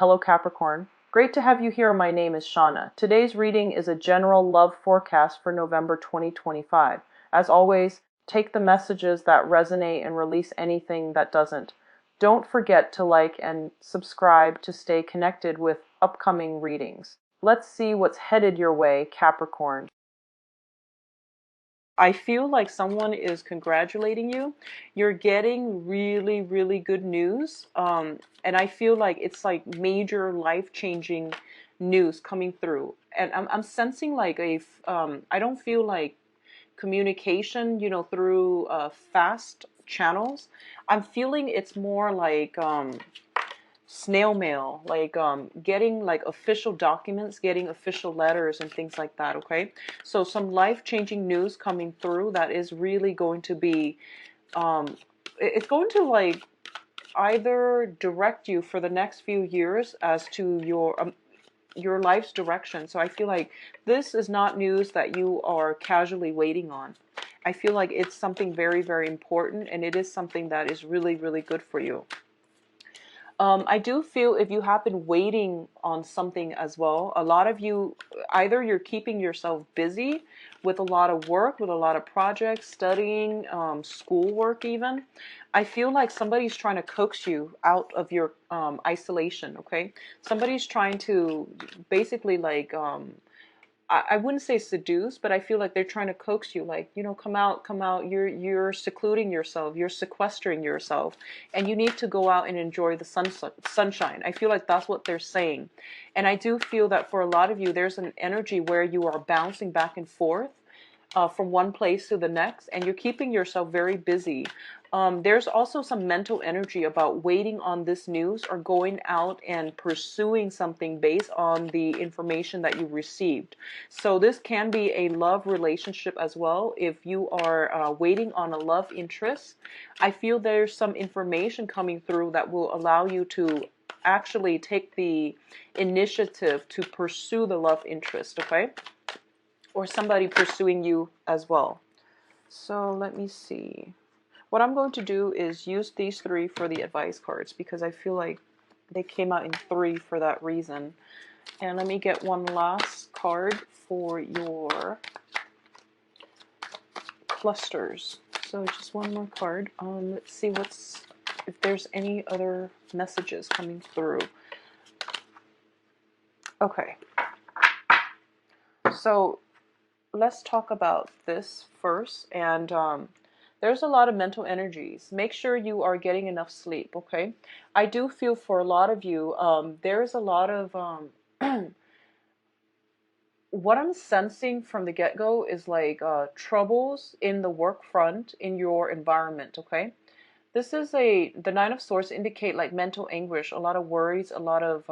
Hello Capricorn. Great to have you here. My name is Shauna. Today's reading is a general love forecast for November 2025. As always, take the messages that resonate and release anything that doesn't. Don't forget to like and subscribe to stay connected with upcoming readings. Let's see what's headed your way, Capricorn. I feel like someone is congratulating you. You're getting really, really good news. And I feel like it's like major life-changing news coming through. And I'm sensing like I don't feel like communication, through fast channels. I'm feeling it's more like snail mail, like getting like official documents, getting official letters and things like that. Okay, so some life-changing news coming through that is really going to be it's going to like either direct you for the next few years as to your life's direction. So I feel like this is not news that you are casually waiting on. I feel like it's something very, very important, and it is something that is really, really good for you. I do feel if you have been waiting on something as well, a lot of you, either you're keeping yourself busy with a lot of work, with a lot of projects, studying, schoolwork even. I feel like somebody's trying to coax you out of your isolation, okay? Somebody's trying to basically like I wouldn't say seduce, but I feel like they're trying to coax you, like, come out, come out. You're secluding yourself, you're sequestering yourself, and you need to go out and enjoy the sunshine. I feel like that's what they're saying. And I do feel that for a lot of you, there's an energy where you are bouncing back and forth from one place to the next, and you're keeping yourself very busy. There's also some mental energy about waiting on this news or going out and pursuing something based on the information that you received. So this can be a love relationship as well. If you are waiting on a love interest, I feel there's some information coming through that will allow you to actually take the initiative to pursue the love interest, okay? Or somebody pursuing you as well. So let me see. What I'm going to do is use these three for the advice cards because I feel like they came out in three for that reason. And let me get one last card for your clusters. So just one more card. Let's see if there's any other messages coming through. Okay. So let's talk about this first. And there's a lot of mental energies. Make sure you are getting enough sleep, okay? I do feel for a lot of you, there's a lot of what I'm sensing from the get-go is like troubles in the work front in your environment, okay? This is the Nine of Swords indicate like mental anguish, a lot of worries, a lot of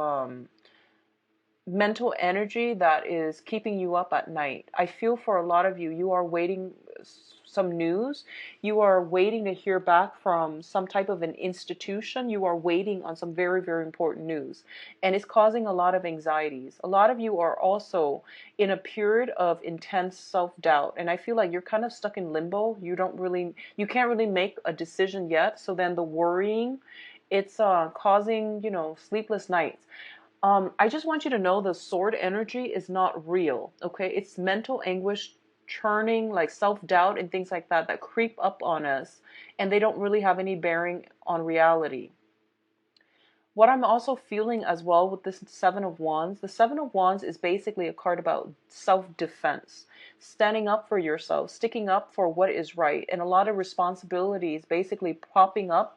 mental energy that is keeping you up at night. I feel for a lot of you, you are waiting some news. You are waiting to hear back from some type of an institution. You are waiting on some very, very important news. And it's causing a lot of anxieties. A lot of you are also in a period of intense self-doubt. And I feel like you're kind of stuck in limbo. You can't really make a decision yet. So then the worrying, it's causing, sleepless nights. I just want you to know the sword energy is not real, okay? It's mental anguish, churning, like self-doubt and things like that creep up on us, and they don't really have any bearing on reality. What I'm also feeling as well with this Seven of Wands, the Seven of Wands is basically a card about self-defense, standing up for yourself, sticking up for what is right, and a lot of responsibilities basically popping up.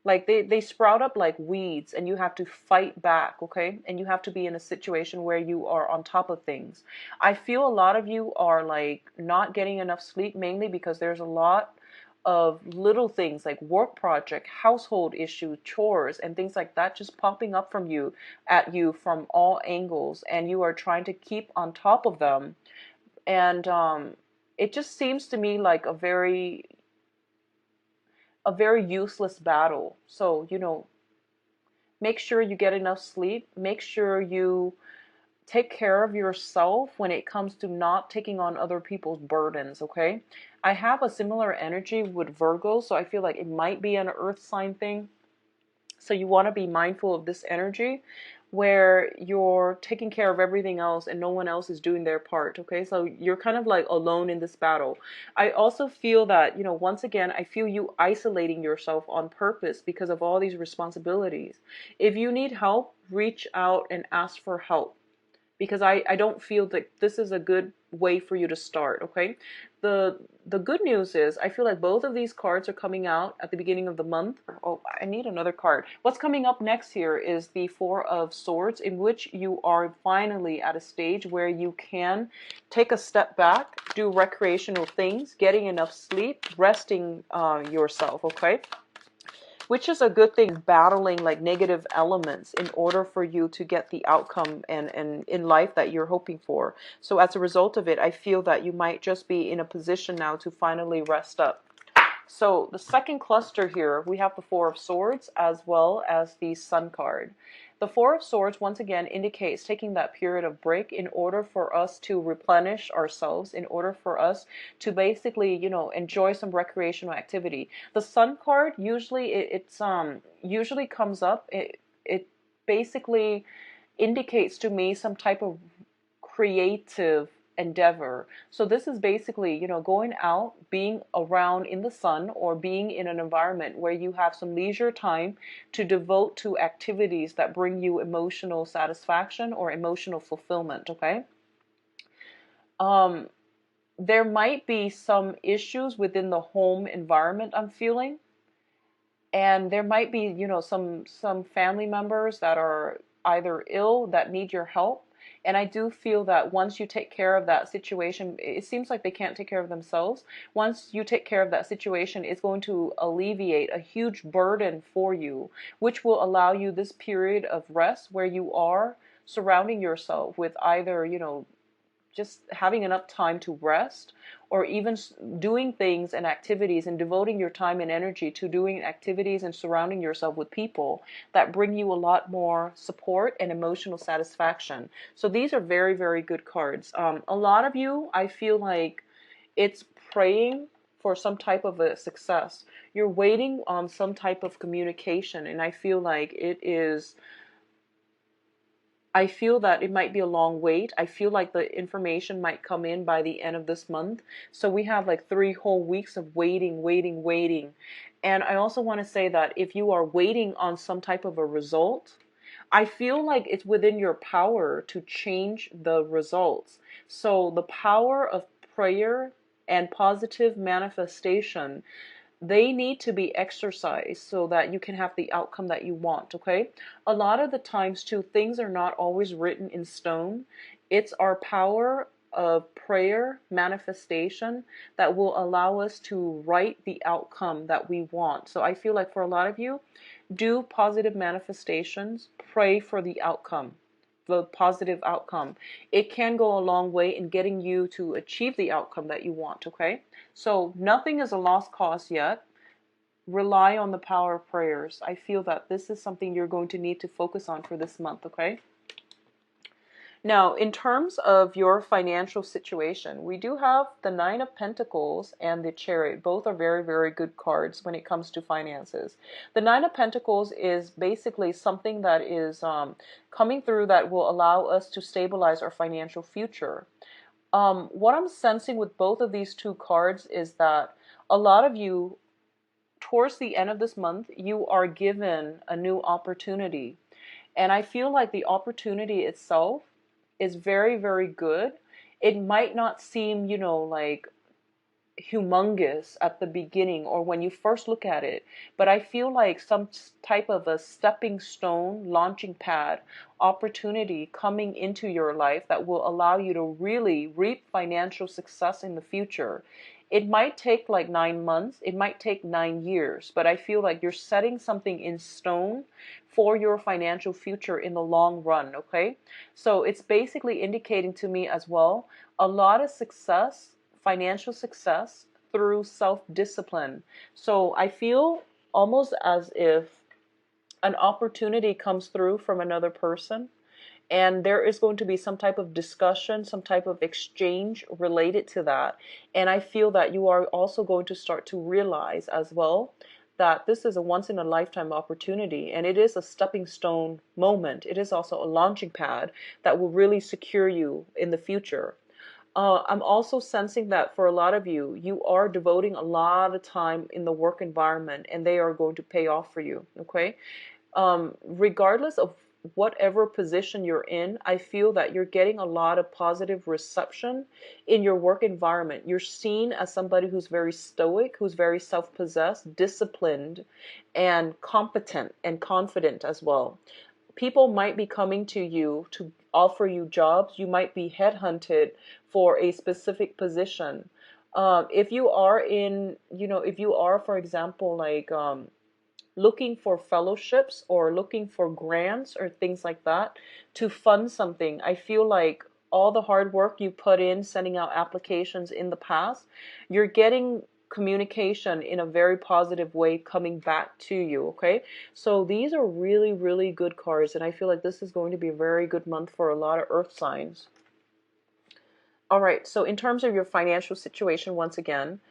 Like they sprout up like weeds and you have to fight back, okay? And you have to be in a situation where you are on top of things. I feel a lot of you are like not getting enough sleep, mainly because there's a lot of little things like work project, household issues, chores, and things like that just popping up at you from all angles, and you are trying to keep on top of them. And it just seems to me like a very useless battle. So, make sure you get enough sleep. Make sure you take care of yourself when it comes to not taking on other people's burdens, okay? I have a similar energy with Virgo, so I feel like it might be an earth sign thing. So you want to be mindful of this energy where you're taking care of everything else and no one else is doing their part. Okay, so you're kind of like alone in this battle. I also feel that, once again, I feel you isolating yourself on purpose because of all these responsibilities. If you need help, reach out and ask for help, because I don't feel that this is a good way for you to start. Okay, the good news is I feel like both of these cards are coming out at the beginning of the month. Oh, I need another card. What's coming up next here is the Four of Swords, in which you are finally at a stage where you can take a step back, do recreational things, getting enough sleep, resting yourself. Okay, which is a good thing, battling like negative elements in order for you to get the outcome and in life that you're hoping for. So as a result of it, I feel that you might just be in a position now to finally rest up. So the second cluster here, we have the Four of Swords as well as the Sun card. The Four of Swords, once again, indicates taking that period of break in order for us to replenish ourselves, in order for us to basically, enjoy some recreational activity. The Sun card, usually it's usually comes up, it basically indicates to me some type of creative endeavor. So this is basically, going out, being around in the sun, or being in an environment where you have some leisure time to devote to activities that bring you emotional satisfaction or emotional fulfillment. Okay. There might be some issues within the home environment, I'm feeling, and there might be, some family members that are either ill that need your help. And I do feel that once you take care of that situation, it seems like they can't take care of themselves. Once you take care of that situation, it's going to alleviate a huge burden for you, which will allow you this period of rest where you are surrounding yourself with either, just having enough time to rest, or even doing things and activities and devoting your time and energy to doing activities and surrounding yourself with people that bring you a lot more support and emotional satisfaction. So these are very, very good cards. A lot of you, I feel like it's praying for some type of a success. You're waiting on some type of communication, and I feel like I feel that it might be a long wait. I feel like the information might come in by the end of this month. So we have like 3 whole weeks of waiting, waiting, waiting. And I also want to say that if you are waiting on some type of a result, I feel like it's within your power to change the results. So the power of prayer and positive manifestation, they need to be exercised so that you can have the outcome that you want. Okay, a lot of the times too, things are not always written in stone. It's our power of prayer manifestation that will allow us to write the outcome that we want. So I feel like for a lot of you, do positive manifestations, pray for the outcome, the positive outcome. It can go a long way in getting you to achieve the outcome that you want. Okay, so nothing is a lost cause yet. Rely on the power of prayers. I feel that this is something you're going to need to focus on for this month. Okay, now in terms of your financial situation, we do have the Nine of Pentacles and the Chariot. Both are very, very good cards when it comes to finances. The Nine of Pentacles is basically something that is coming through that will allow us to stabilize our financial future. What I'm sensing with both of these two cards is that a lot of you, towards the end of this month, you are given a new opportunity. And I feel like the opportunity itself is very, very good. It might not seem, like humongous at the beginning or when you first look at it, but I feel like some type of a stepping stone, launching pad opportunity coming into your life that will allow you to really reap financial success in the future. It might take like 9 months, it might take 9 years, but I feel like you're setting something in stone for your financial future in the long run. Okay, so it's basically indicating to me as well a lot of success, financial success, through self-discipline. So I feel almost as if an opportunity comes through from another person, and there is going to be some type of discussion, some type of exchange related to that. And I feel that you are also going to start to realize as well that this is a once in a lifetime opportunity, and it is a stepping stone moment. It is also a launching pad that will really secure you in the future. I'm also sensing that for a lot of you, you are devoting a lot of time in the work environment, and they are going to pay off for you. Okay. Regardless of whatever position you're in, I feel that you're getting a lot of positive reception in your work environment. You're seen as somebody who's very stoic, who's very self-possessed, disciplined, and competent and confident as well. People might be coming to you to offer you jobs. You might be headhunted for a specific position. If you are in, if you are, for example, like looking for fellowships or looking for grants or things like that to fund something, I feel like all the hard work you put in sending out applications in the past, you're getting communication in a very positive way coming back to you. Okay, so these are really, really good cards, and I feel like this is going to be a very good month for a lot of earth signs. All right, so in terms of your financial situation, once again,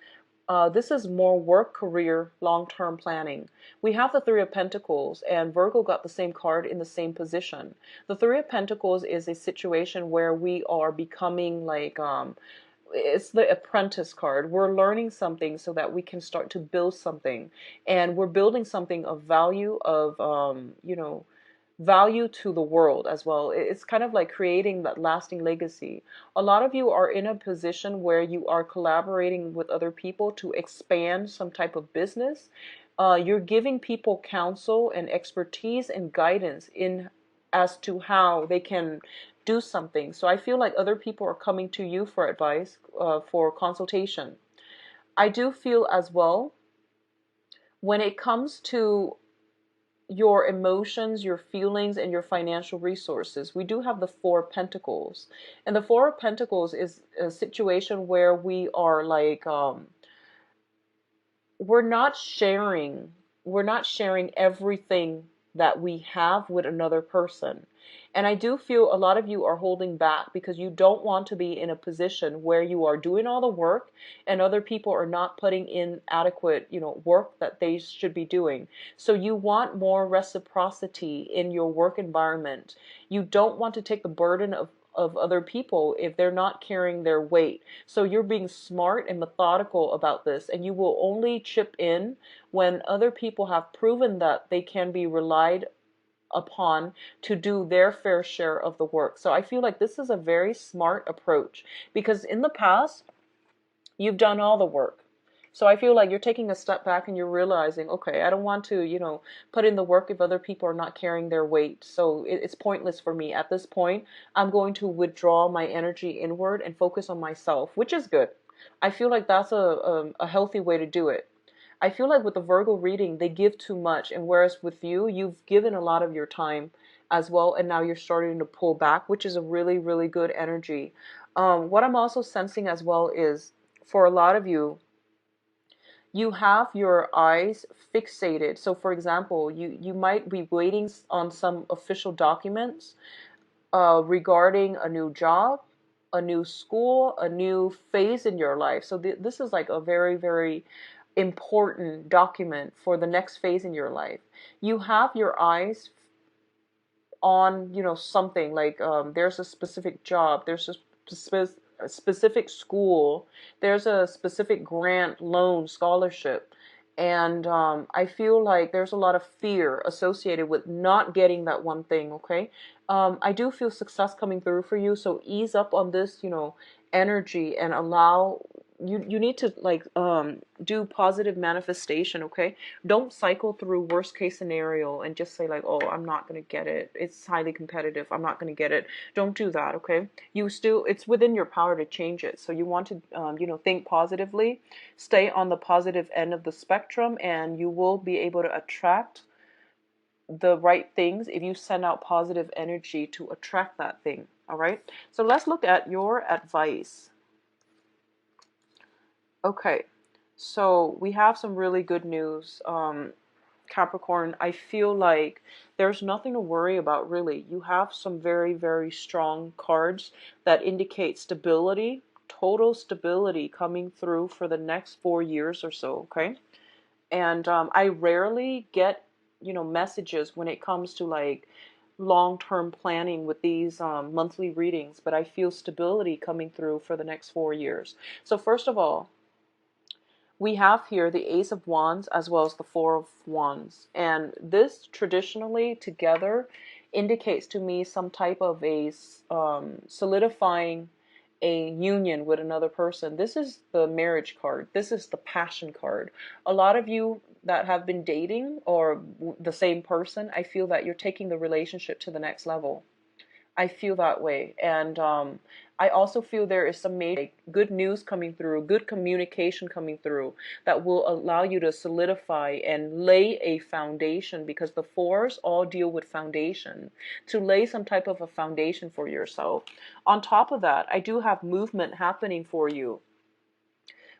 this is more work, career, long-term planning. We have the Three of Pentacles, and Virgo got the same card in the same position. The Three of Pentacles is a situation where we are becoming like, it's the apprentice card. We're learning something so that we can start to build something. And we're building something of value, of, value to the world as well. It's kind of like creating that lasting legacy. A lot of you are in a position where you are collaborating with other people to expand some type of business. You're giving people counsel and expertise and guidance in as to how they can do something. So I feel like other people are coming to you for advice, for consultation. I do feel as well, when it comes to your emotions, your feelings, and your financial resources, we do have the Four of Pentacles. And the Four of Pentacles is a situation where we are like, we're not sharing, everything that we have with another person. And I do feel a lot of you are holding back because you don't want to be in a position where you are doing all the work and other people are not putting in adequate, work that they should be doing. So you want more reciprocity in your work environment. You don't want to take the burden of other people if they're not carrying their weight. So you're being smart and methodical about this, and you will only chip in when other people have proven that they can be relied upon to do their fair share of the work. So I feel like this is a very smart approach because in the past, you've done all the work. So I feel like you're taking a step back and you're realizing, okay, I don't want to, put in the work if other people are not carrying their weight. So it's pointless for me. At this point, I'm going to withdraw my energy inward and focus on myself, which is good. I feel like that's a healthy way to do it. I feel like with the Virgo reading, they give too much. And whereas with you, you've given a lot of your time as well. And now you're starting to pull back, which is a really, really good energy. What I'm also sensing as well is for a lot of you, you have your eyes fixated. So for example, you might be waiting on some official documents regarding a new job, a new school, a new phase in your life. So this is like a very, very important document for the next phase in your life. You have your eyes on, something like there's a specific job, there's a specific school, there's a specific grant, loan, scholarship. And I feel like there's a lot of fear associated with not getting that one thing, okay? I do feel success coming through for you, so ease up on this, energy and allow you need to like do positive manifestation. Okay, don't cycle through worst case scenario and just say like, oh, I'm not gonna get it, it's highly competitive, I'm not gonna get it. Don't do that. Okay, it's within your power to change it. So you want to think positively, stay on the positive end of the spectrum, and you will be able to attract the right things if you send out positive energy to attract that thing. All right, so let's look at your advice. Okay, so we have some really good news, Capricorn. I feel like there's nothing to worry about, really. You have some very, very strong cards that indicate stability, total stability coming through for the next 4 years or so, okay? And I rarely get, messages when it comes to like long-term planning with these monthly readings, but I feel stability coming through for the next 4 years. So first of all, we have here the Ace of Wands as well as the Four of Wands. And this traditionally together indicates to me some type of a solidifying a union with another person. This is the marriage card. This is the passion card. A lot of you that have been dating or the same person, I feel that you're taking the relationship to the next level. I feel that way. And I also feel there is some major good news coming through, good communication coming through that will allow you to solidify and lay a foundation, because the fours all deal with foundation, to lay some type of a foundation for yourself. On top of that, I do have movement happening for you.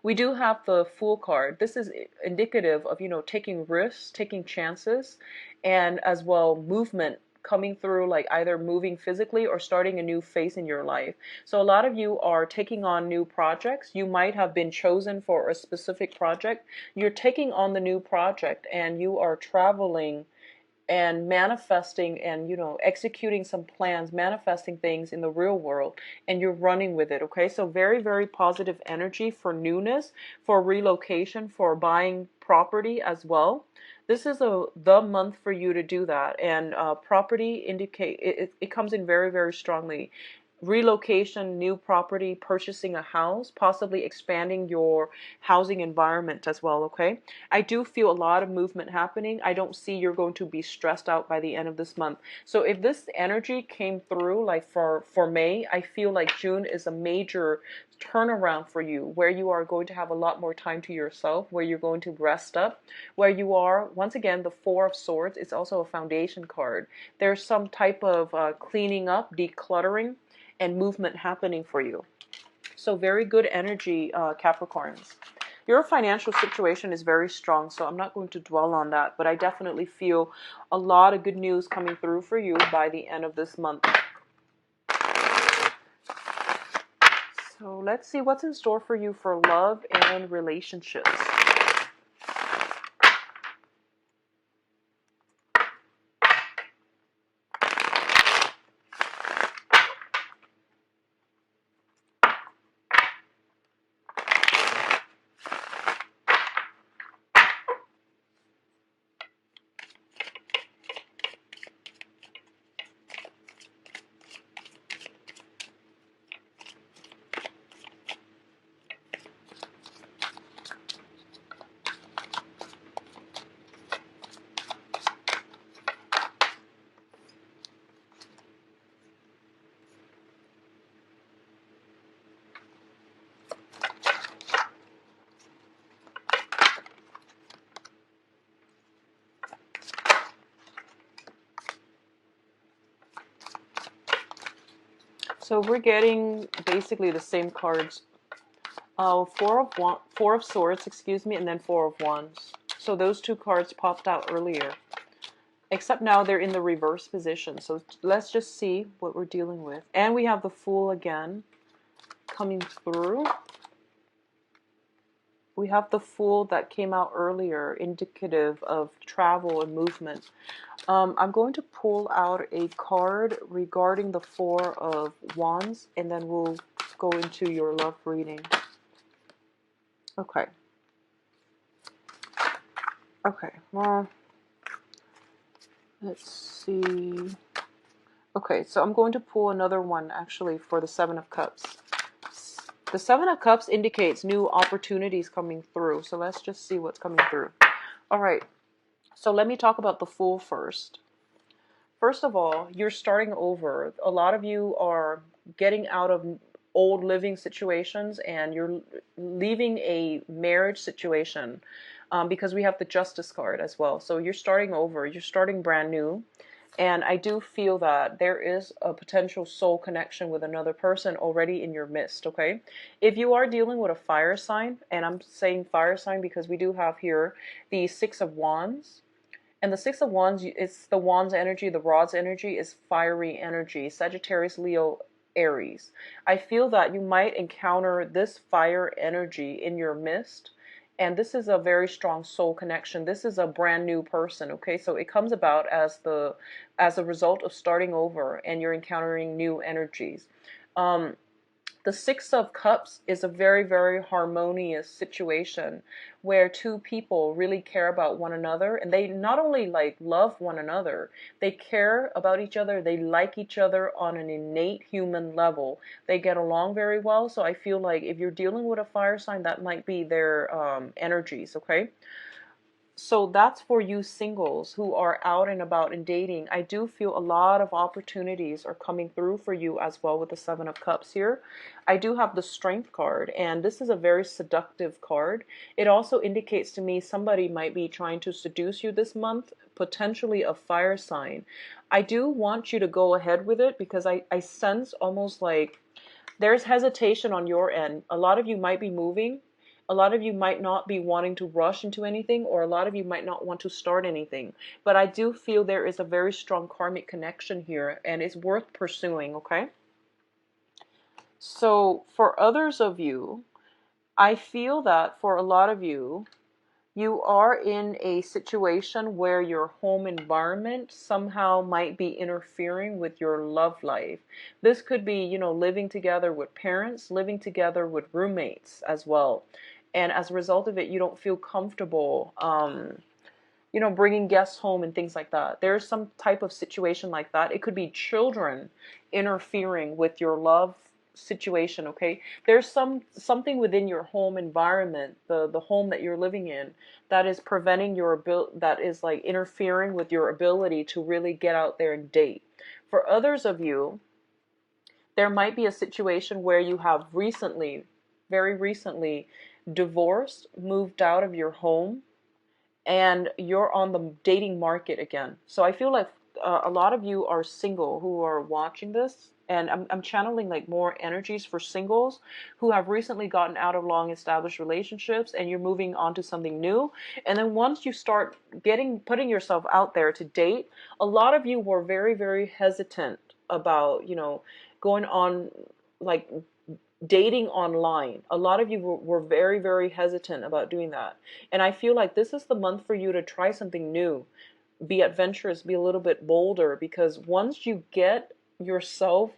We do have the Fool card. This is indicative of, taking risks, taking chances, and as well movement coming through, like either moving physically or starting a new phase in your life. So a lot of you are taking on new projects. You might have been chosen for a specific project. You're taking on the new project and you are traveling and manifesting and executing some plans, manifesting things in the real world, and you're running with it. Okay, so very, very positive energy for newness, for relocation, for buying property as well. This is the month for you to do that. And property indicate it comes in very, very strongly. Relocation, new property, purchasing a house, possibly expanding your housing environment as well. Okay, I do feel a lot of movement happening. I don't see you're going to be stressed out by the end of this month. So if this energy came through like for May, I feel like June is a major turnaround for you, where you are going to have a lot more time to yourself, where you're going to rest up, where you are, once again, the Four of Swords is also a foundation card. There's some type of cleaning up, decluttering, and movement happening for you. So very good energy, Capricorns. Your financial situation is very strong, so I'm not going to dwell on that, but I definitely feel a lot of good news coming through for you by the end of this month. So let's see what's in store for you for love and relationships. So we're getting basically the same cards. Four of Swords, excuse me, and then Four of Wands. So those two cards popped out earlier. Except now they're in the reverse position. So let's just see what we're dealing with. And we have the Fool again coming through. We have the Fool that came out earlier, indicative of travel and movement. I'm going to pull out a card regarding the Four of Wands, and then we'll go into your love reading. Okay. Okay, well, let's see. Okay, so I'm going to pull another one, actually, for the Seven of Cups. The Seven of Cups indicates new opportunities coming through, so let's just see what's coming through. All right, so let me talk about the Fool first. First of all, you're starting over. A lot of you are getting out of old living situations and you're leaving a marriage situation because we have the Justice card as well. So you're starting over. You're starting brand new. And I do feel that there is a potential soul connection with another person already in your midst, okay? If you are dealing with a fire sign, and I'm saying fire sign because we do have here the Six of Wands. And the Six of Wands, it's the Wands energy, the Rod's energy is fiery energy. Sagittarius, Leo, Aries. I feel that you might encounter this fire energy in your midst, And this is a very strong soul connection. This is a brand new person, okay? So it comes about as a result of starting over, and you're encountering new energies. Um, the Six of Cups is a very, very harmonious situation where two people really care about one another, and they not only like love one another, they care about each other, they like each other on an innate human level. They get along very well. So I feel like if you're dealing with a fire sign, that might be their energies, okay? So that's for you singles who are out and about and dating. I do feel a lot of opportunities are coming through for you as well with the Seven of Cups here. I do have the Strength card, and this is a very seductive card. It also indicates to me somebody might be trying to seduce you this month, potentially a fire sign. I do want you to go ahead with it because I sense almost like there's hesitation on your end. A lot of you might be moving. A lot of you might not be wanting to rush into anything, or a lot of you might not want to start anything. But I do feel there is a very strong karmic connection here, and it's worth pursuing, okay? So for others of you, I feel that for a lot of you, you are in a situation where your home environment somehow might be interfering with your love life. This could be, living together with parents, living together with roommates as well. And as a result of it, you don't feel comfortable, bringing guests home and things like that. There's some type of situation like that. It could be children interfering with your love situation, okay? There's something within your home environment, the home that you're living in, that is preventing your that is like interfering with your ability to really get out there and date. For others of you, there might be a situation where you have recently, very recently, divorced, moved out of your home, and you're on the dating market again. So I feel like a lot of you are single who are watching this, and I'm channeling like more energies for singles who have recently gotten out of long established relationships, and you're moving on to something new. And then once you start putting yourself out there to date, a lot of you were very, very hesitant about, going on like dating online. A lot of you were very, very hesitant about doing that. And I feel like this is the month for you to try something new, be adventurous, be a little bit bolder, because once you get yourself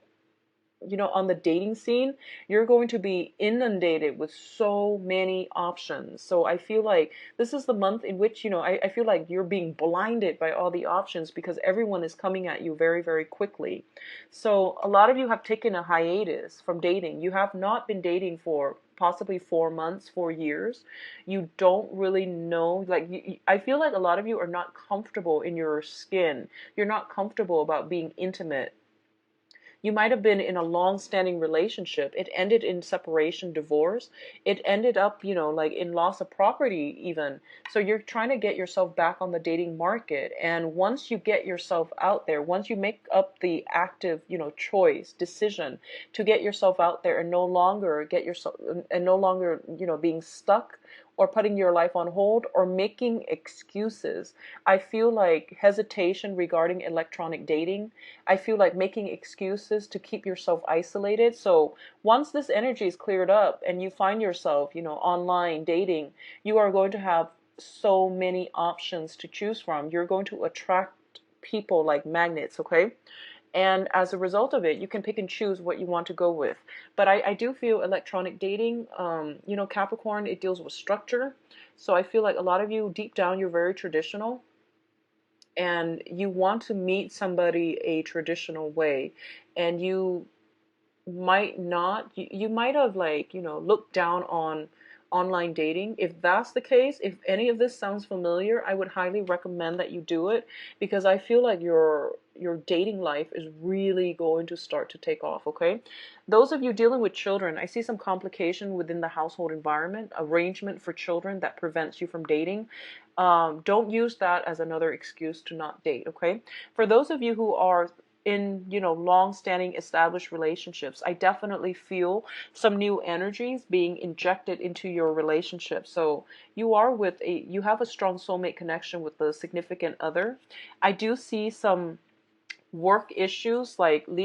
on the dating scene, you're going to be inundated with so many options. So I feel like this is the month in which, I feel like you're being blinded by all the options because everyone is coming at you very, very quickly. So a lot of you have taken a hiatus from dating. You have not been dating for possibly 4 months, 4 years. You don't really know, like, I feel like a lot of you are not comfortable in your skin. You're not comfortable about being intimate. You might have been in a long-standing relationship. It ended in separation, divorce. It ended up, like in loss of property even. So you're trying to get yourself back on the dating market. And once you get yourself out there, once you make up the active, choice, decision to get yourself out there and no longer being stuck or putting your life on hold or making excuses. I feel like hesitation regarding electronic dating. I feel like making excuses to keep yourself isolated. So once this energy is cleared up and you find yourself, online dating, you are going to have so many options to choose from. You're going to attract people like magnets, okay? And as a result of it, you can pick and choose what you want to go with. But I do feel electronic dating, Capricorn, it deals with structure. So I feel like a lot of you, deep down, you're very traditional. And you want to meet somebody a traditional way. And you might not, you might have like, looked down on online dating. If that's the case, if any of this sounds familiar, I would highly recommend that you do it, because I feel like your dating life is really going to start to take off, okay? Those of you dealing with children, I see some complication within the household environment, arrangement for children that prevents you from dating. Don't use that as another excuse to not date, okay? For those of you who are in long-standing established relationships, I definitely feel some new energies being injected into your relationship. So you have a strong soulmate connection with the significant other. I do see some work issues like